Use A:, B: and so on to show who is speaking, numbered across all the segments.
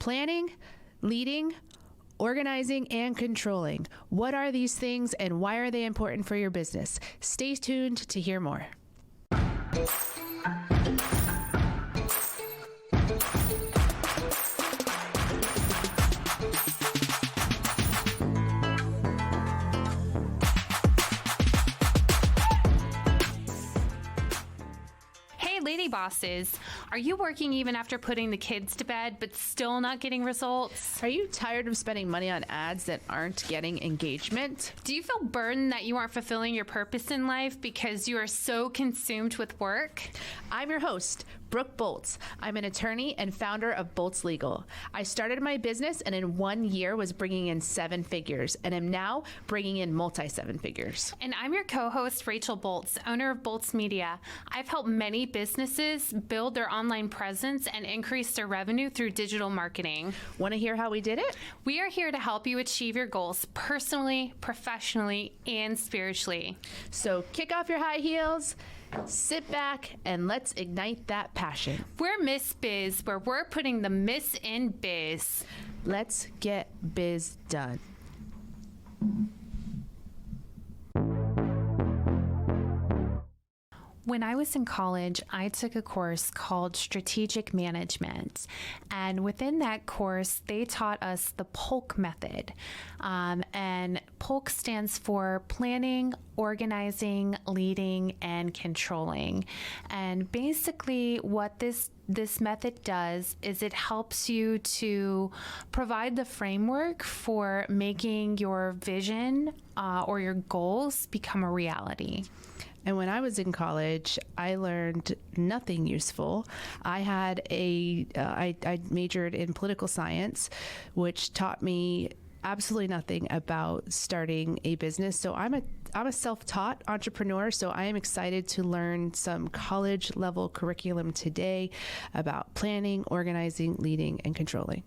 A: Planning, leading, organizing, and controlling. What are these things and why are they important for your business? Stay tuned to hear more.
B: Lady bosses, are you working even after putting the kids to bed but still not getting results?
A: Are you tired of spending money on ads that aren't getting engagement?
B: Do you feel burdened that you aren't fulfilling your purpose in life because you are so consumed with work?
A: I'm your host, Brooke Boltz. I'm an attorney and founder of Boltz Legal. I started my business and in 1 year was bringing in 7 figures and am now bringing in multi-7 figures.
B: And I'm your co-host, Rachel Boltz, owner of Boltz Media. I've helped many businesses build their online presence and increase their revenue through digital marketing.
A: Want to hear how we did it?
B: We are here to help you achieve your goals personally, professionally, and spiritually.
A: So kick off your high heels, sit back, and let's ignite that passion.
B: We're Ms.Biz, where we're putting the Miss in biz.
A: Let's get biz done.
B: When I was in college, I took a course called Strategic Management. And within that course, they taught us the POLC method. And POLC stands for planning, organizing, leading, and controlling. And basically what this method does is it helps you to provide the framework for making your vision or your goals become a reality.
A: And when I was in college, I learned nothing useful. I had I majored in political science, which taught me absolutely nothing about starting a business. So I'm a self-taught entrepreneur, so I am excited to learn some college level curriculum today about planning, organizing, leading, and controlling.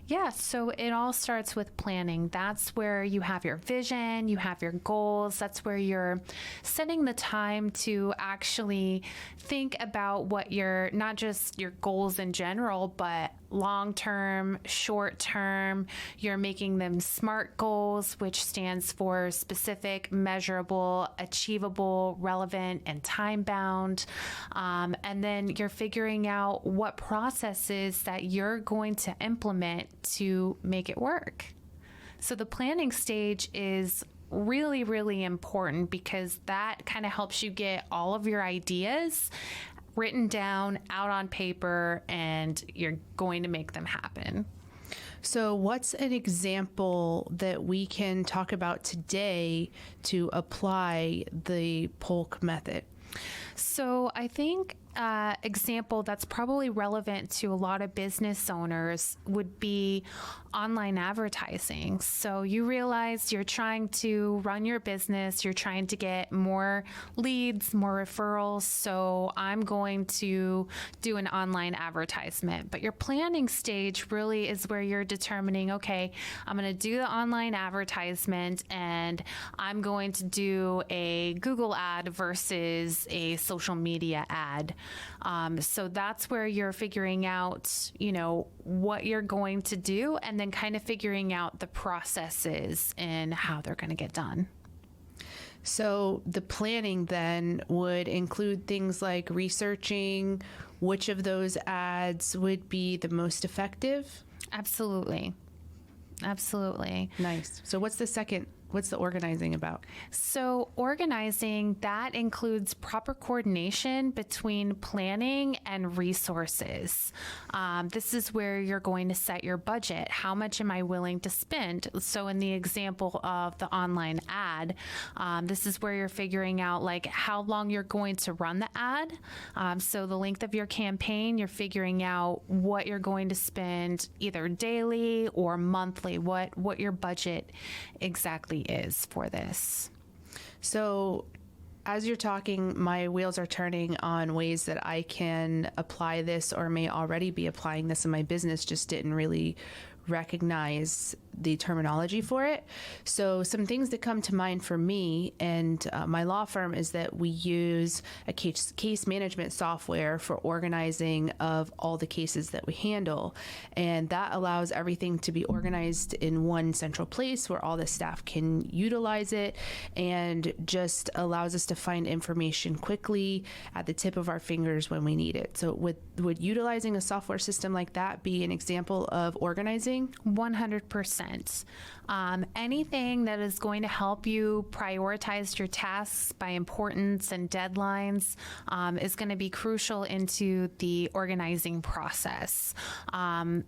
B: Yeah, so it all starts with planning. That's where you have your vision, you have your goals. That's where you're setting the time to actually think about what not just your goals in general, but long-term, short-term. You're making them SMART goals, which stands for specific, measurable, achievable, relevant, and time-bound. And then you're figuring out what processes that you're going to implement to make it work. So the planning stage is really, really important because that kind of helps you get all of your ideas written down out on paper and you're going to make them happen.
A: So what's an example that we can talk about today to apply the POLC method?
B: So I think example that's probably relevant to a lot of business owners would be online advertising. So you realize you're trying to run your business, you're trying to get more leads, more referrals. So I'm going to do an online advertisement. But your planning stage really is where you're determining, okay, I'm going to do the online advertisement and I'm going to do a Google ad versus a social media ad. So that's where you're figuring out, what you're going to do and then kind of figuring out the processes and how they're going to get done.
A: So the planning then would include things like researching which of those ads would be the most effective?
B: Absolutely.
A: Nice. So what's the organizing about?
B: So organizing, that includes proper coordination between planning and resources. This is where you're going to set your budget. How much am I willing to spend? So in the example of the online ad, this is where you're figuring out like how long you're going to run the ad. So the length of your campaign, you're figuring out what you're going to spend either daily or monthly, what your budget exactly is for this.
A: So as you're talking, my wheels are turning on ways that I can apply this or may already be applying this in my business, just didn't really recognize the terminology for it. So some things that come to mind for me and my law firm is that we use a case management software for organizing of all the cases that we handle. And that allows everything to be organized in one central place where all the staff can utilize it, and just allows us to find information quickly at the tip of our fingers when we need it. So would utilizing a software system like that be an example of organizing?
B: 100%. Anything that is going to help you prioritize your tasks by importance and deadlines is going to be crucial into the organizing process.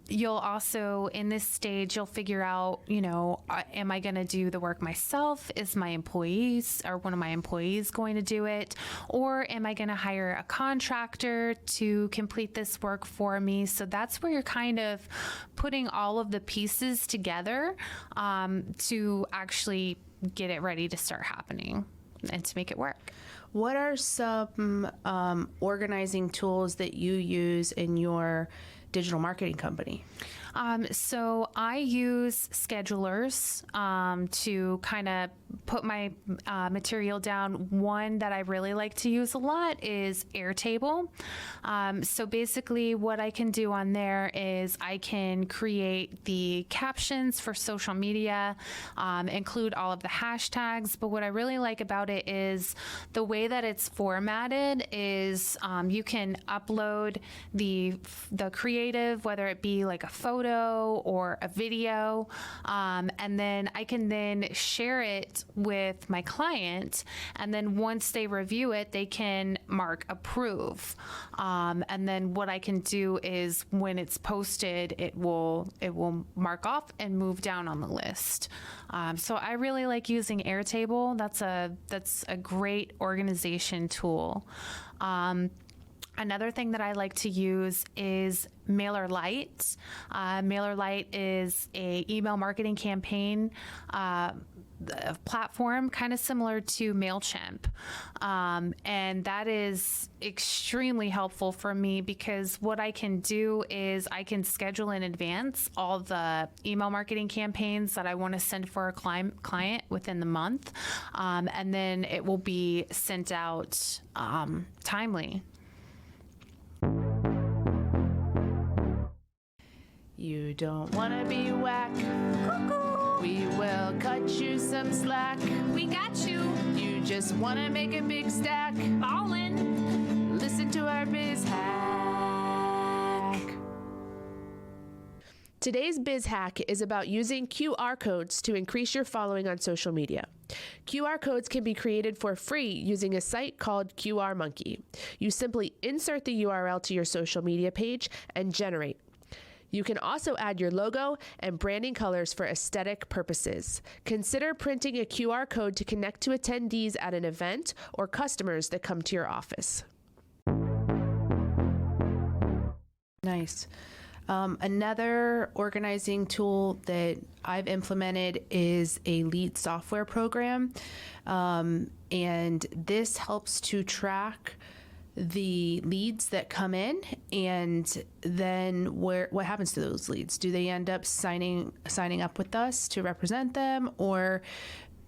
B: You'll also, in this stage, you'll figure out, am I going to do the work myself? Is my employees or one of my employees going to do it? Or am I going to hire a contractor to complete this work for me? So that's where you're kind of putting all of the pieces together to actually get it ready to start happening and to make it work.
A: What are some organizing tools that you use in your digital marketing company?
B: So I use schedulers to kind of put my material down. One that I really like to use a lot is Airtable. So basically what I can do on there is I can create the captions for social media, include all of the hashtags. But what I really like about it is the way that it's formatted is you can upload the creative, whether it be like a photo or a video, and then I can then share it with my client, and then once they review it, they can mark approve, and then what I can do is when it's posted, it will mark off and move down on the list. So I really like using Airtable. That's a great organization tool. Another thing that I like to use is MailerLite. MailerLite is a email marketing campaign platform, kind of similar to MailChimp. And that is extremely helpful for me because what I can do is I can schedule in advance all the email marketing campaigns that I want to send for a client within the month. And then it will be sent out timely.
A: You don't want to be whack. We will cut you some slack.
B: We got you.
A: You just want to make a big stack.
B: Ballin'.
A: Listen to our biz hack. Today's biz hack is about using QR codes to increase your following on social media. QR codes can be created for free using a site called QR Monkey. You simply insert the URL to your social media page and generate. You can also add your logo and branding colors for aesthetic purposes. Consider printing a QR code to connect to attendees at an event or customers that come to your office. Nice. Another organizing tool that I've implemented is a lead software program. And this helps to track the leads that come in, and then what happens to those leads? Do they end up signing up with us to represent them, or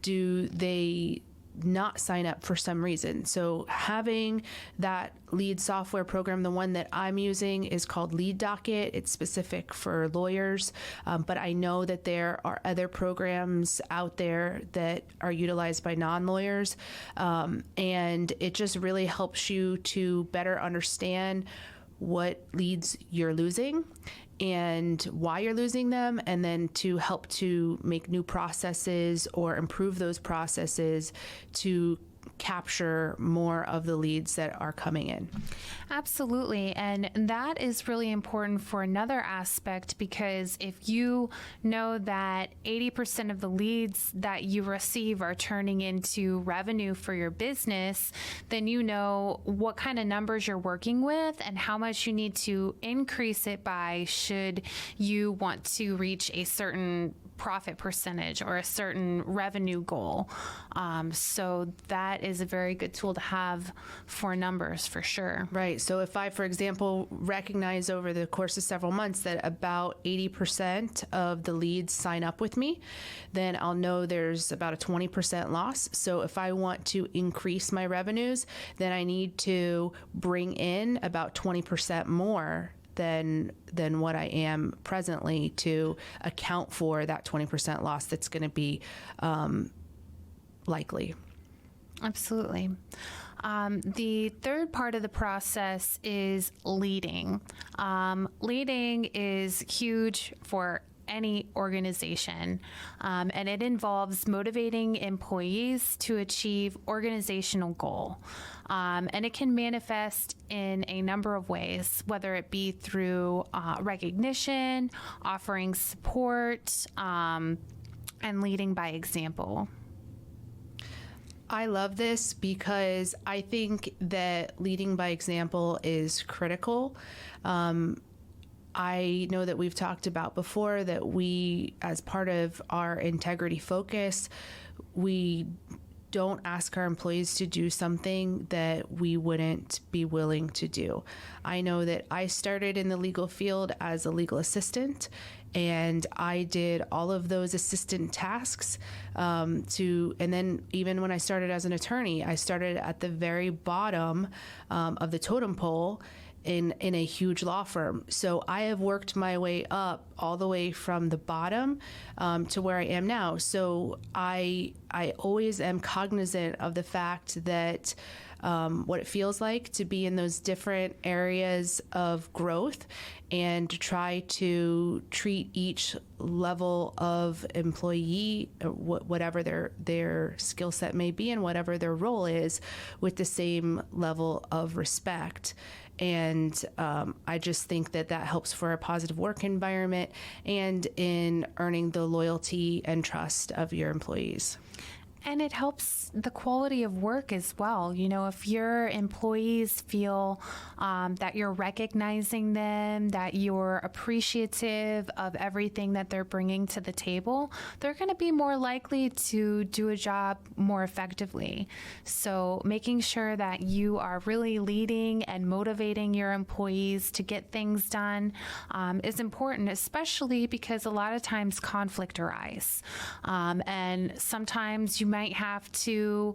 A: do they not sign up for some reason? So having that lead software program, the one that I'm using is called Lead Docket. It's specific for lawyers, but I know that there are other programs out there that are utilized by non-lawyers, and it just really helps you to better understand what leads you're losing and why you're losing them, and then to help to make new processes or improve those processes to capture more of the leads that are coming in.
B: Absolutely. And that is really important for another aspect, because if you know that 80% of the leads that you receive are turning into revenue for your business, then you know what kind of numbers you're working with and how much you need to increase it by should you want to reach a certain profit percentage or a certain revenue goal. So that that is a very good tool to have for numbers for sure.
A: Right. So if I, for example, recognize over the course of several months that about 80% of the leads sign up with me, then I'll know there's about a 20% loss. So if I want to increase my revenues, then I need to bring in about 20% more than what I am presently to account for that 20% loss that's going to be likely.
B: Absolutely. The third part of the process is leading. Leading is huge for any organization, and it involves motivating employees to achieve organizational goal. And it can manifest in a number of ways, whether it be through recognition, offering support, and leading by example.
A: I love this because I think that leading by example is critical. I know that we've talked about before that we, as part of our integrity focus, we don't ask our employees to do something that we wouldn't be willing to do. I know that I started in the legal field as a legal assistant, and I did all of those assistant tasks and then even when I started as an attorney, I started at the very bottom of the totem pole in a huge law firm. So I have worked my way up all the way from the bottom to where I am now. So I always am cognizant of the fact that what it feels like to be in those different areas of growth and to try to treat each level of employee, whatever their skill set may be and whatever their role is, with the same level of respect. And I just think that helps for a positive work environment and in earning the loyalty and trust of your employees.
B: And it helps the quality of work as well. You know, if your employees feel that you're recognizing them, that you're appreciative of everything that they're bringing to the table, they're going to be more likely to do a job more effectively. So making sure that you are really leading and motivating your employees to get things done is important, especially because a lot of times conflict arise. And sometimes you might have to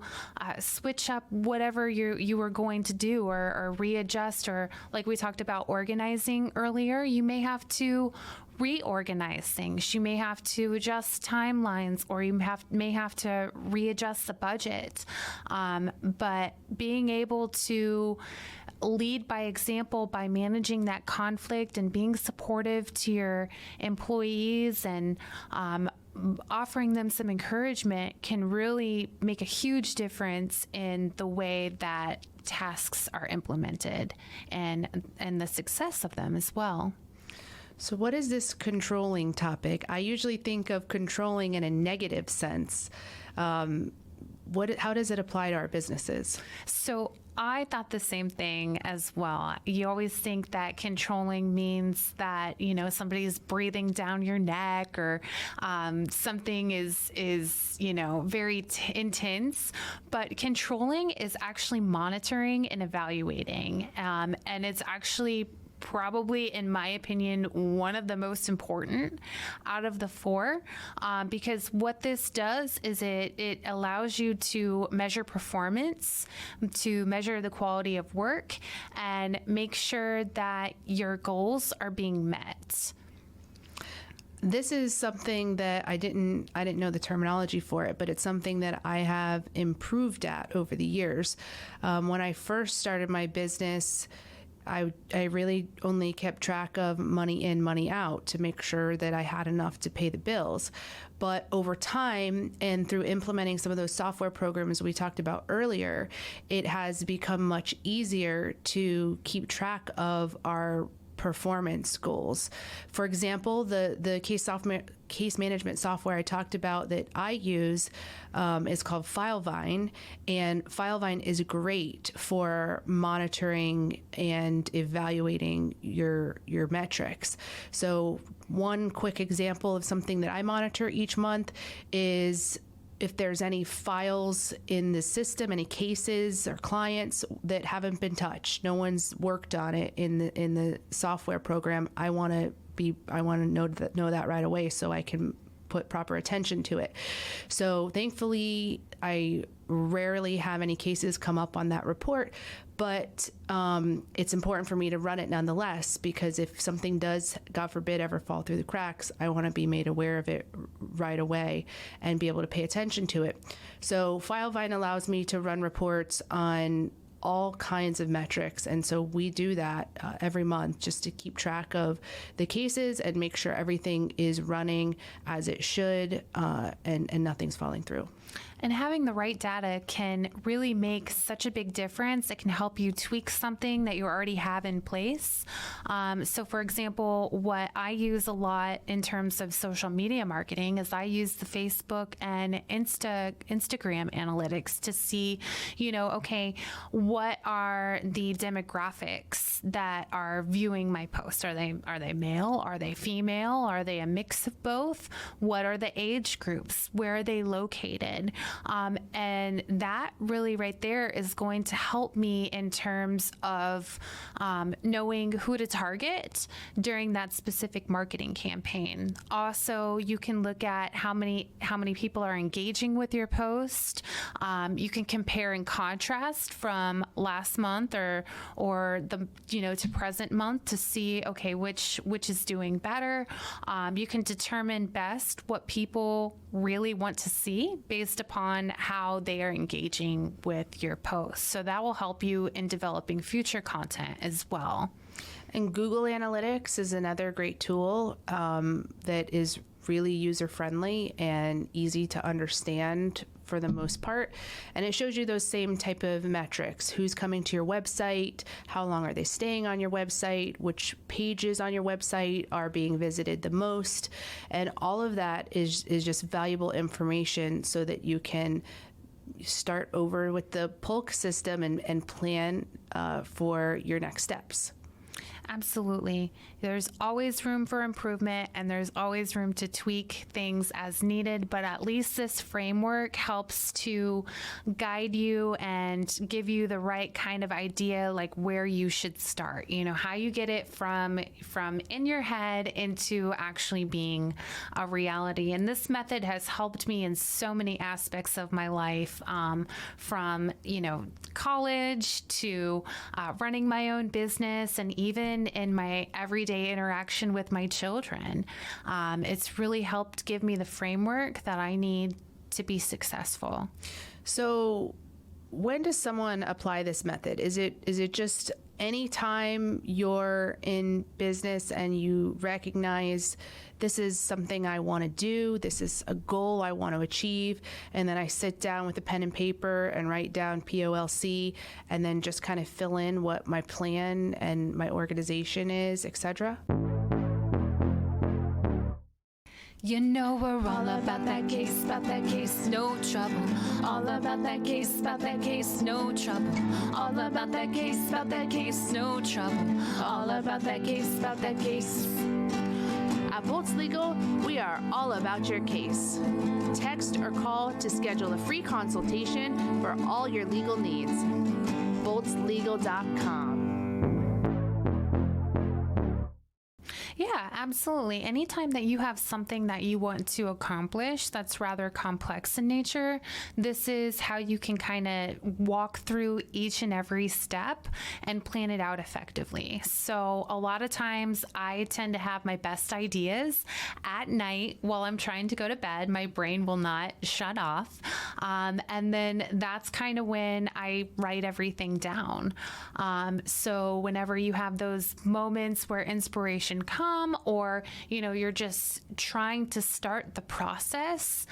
B: switch up whatever you were going to do or readjust, or like we talked about organizing earlier, you may have to reorganize things. You may have to adjust timelines, or you may have to readjust the budget. But being able to lead by example by managing that conflict and being supportive to your employees and offering them some encouragement can really make a huge difference in the way that tasks are implemented and the success of them as well.
A: So what is this controlling topic? I usually think of controlling in a negative sense. How does it apply to our businesses?
B: So I thought the same thing as well. You always think that controlling means that, you know, somebody's breathing down your neck, or something is you know, very intense. But controlling is actually monitoring and evaluating. And it's actually probably, in my opinion, one of the most important out of the four, because what this does is it allows you to measure performance, to measure the quality of work, and make sure that your goals are being met.
A: This is something that I didn't know the terminology for it, but it's something that I have improved at over the years. When I first started my business, I really only kept track of money in, money out to make sure that I had enough to pay the bills. But over time, and through implementing some of those software programs we talked about earlier, it has become much easier to keep track of our performance goals. For example, the case management software I talked about that I use is called FileVine, and FileVine is great for monitoring and evaluating your metrics. So one quick example of something that I monitor each month is if there's any files in the system, any cases or clients that haven't been touched, no one's worked on it in the software program, I want to know that right away so I can put proper attention to it. So thankfully, I rarely have any cases come up on that report, but it's important for me to run it nonetheless, because if something does, God forbid, ever fall through the cracks, I want to be made aware of it right away and be able to pay attention to it. So FileVine allows me to run reports on all kinds of metrics, and so we do that every month just to keep track of the cases and make sure everything is running as it should, and nothing's falling through.
B: And having the right data can really make such a big difference. It can help you tweak something that you already have in place. So for example, what I use a lot in terms of social media marketing is I use the Facebook and Instagram analytics to see, okay, what are the demographics that are viewing my posts? Are they male? Are they female? Are they a mix of both? What are the age groups? Where are they located? And that really right there is going to help me in terms of knowing who to target during that specific marketing campaign. Also, you can look at how many people are engaging with your post. You can compare and contrast from last month or the to present month to see, okay, which is doing better. You can determine best what people really want to see based upon how they are engaging with your posts. So that will help you in developing future content as well.
A: And Google Analytics is another great tool that is really user-friendly and easy to understand for the most part. And it shows you those same type of metrics. Who's coming to your website? How long are they staying on your website? Which pages on your website are being visited the most? And all of that is just valuable information so that you can start over with the POLC system and plan for your next steps.
B: Absolutely. There's always room for improvement, and there's always room to tweak things as needed, but at least this framework helps to guide you and give you the right kind of idea, like where you should start, how you get it from in your head into actually being a reality. And this method has helped me in so many aspects of my life, from, college to running my own business, and even in my everyday interaction with my children. It's really helped give me the framework that I need to be successful.
A: So when does someone apply this method? Is it just anytime you're in business and you recognize this is something I want to do, this is a goal I want to achieve, and then I sit down with a pen and paper and write down POLC and then just kind of fill in what my plan and my organization is, etc.?
B: We're all about that case, no trouble. All about that case, no trouble. All about that case, no trouble. All about that case.
A: At Bolts Legal, we are all about your case. Text or call to schedule a free consultation for all your legal needs. boltslegal.com.
B: Yeah, absolutely. Anytime that you have something that you want to accomplish that's rather complex in nature, this is how you can kind of walk through each and every step and plan it out effectively. So a lot of times I tend to have my best ideas at night while I'm trying to go to bed. My brain will not shut off. And then that's kind of when I write everything down. So whenever you have those moments where inspiration comes, or you're just trying to start the process,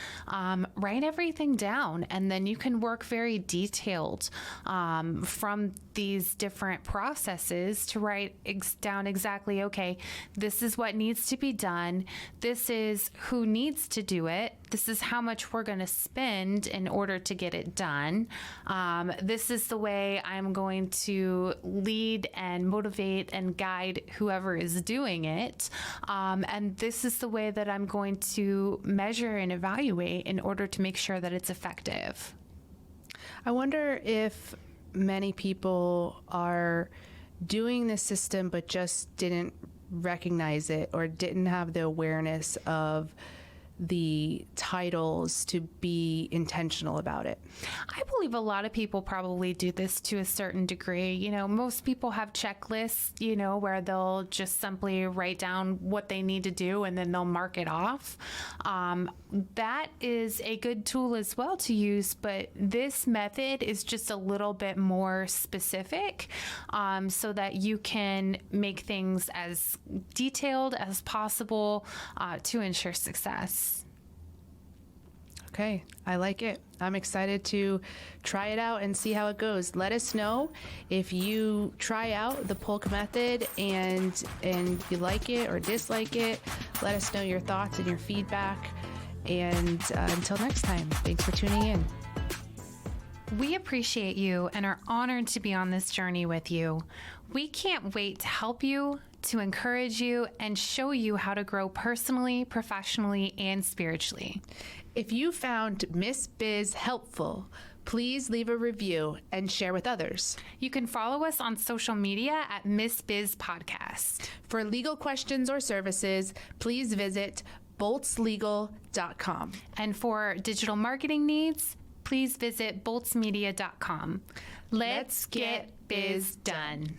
B: write everything down, and then you can work very detailed from these different processes to write down exactly, okay, this is what needs to be done, this is who needs to do it, This is how much we're going to spend in order to get it done. This is the way I'm going to lead and motivate and guide whoever is doing it. And this is the way that I'm going to measure and evaluate in order to make sure that it's effective.
A: I wonder if many people are doing this system but just didn't recognize it or didn't have the awareness of the titles to be intentional about it.
B: I believe a lot of people probably do this to a certain degree. You know, most people have checklists, you know, where they'll just simply write down what they need to do and then they'll mark it off. That is a good tool as well to use, but this method is just a little bit more specific, so that you can make things as detailed as possible to ensure success.
A: Okay, I like it. I'm excited to try it out and see how it goes. Let us know if you try out the POLC method and you like it or dislike it. Let us know your thoughts and your feedback. And until next time, thanks for tuning in.
B: We appreciate you and are honored to be on this journey with you. We can't wait to help you, to encourage you, and show you how to grow personally, professionally, and spiritually.
A: If you found Ms.Biz helpful, please leave a review and share with others.
B: You can follow us on social media at Ms.Biz Podcast.
A: For legal questions or services, please visit boltslegal.com.
B: And for digital marketing needs, please visit boltsmedia.com. Let's get biz done.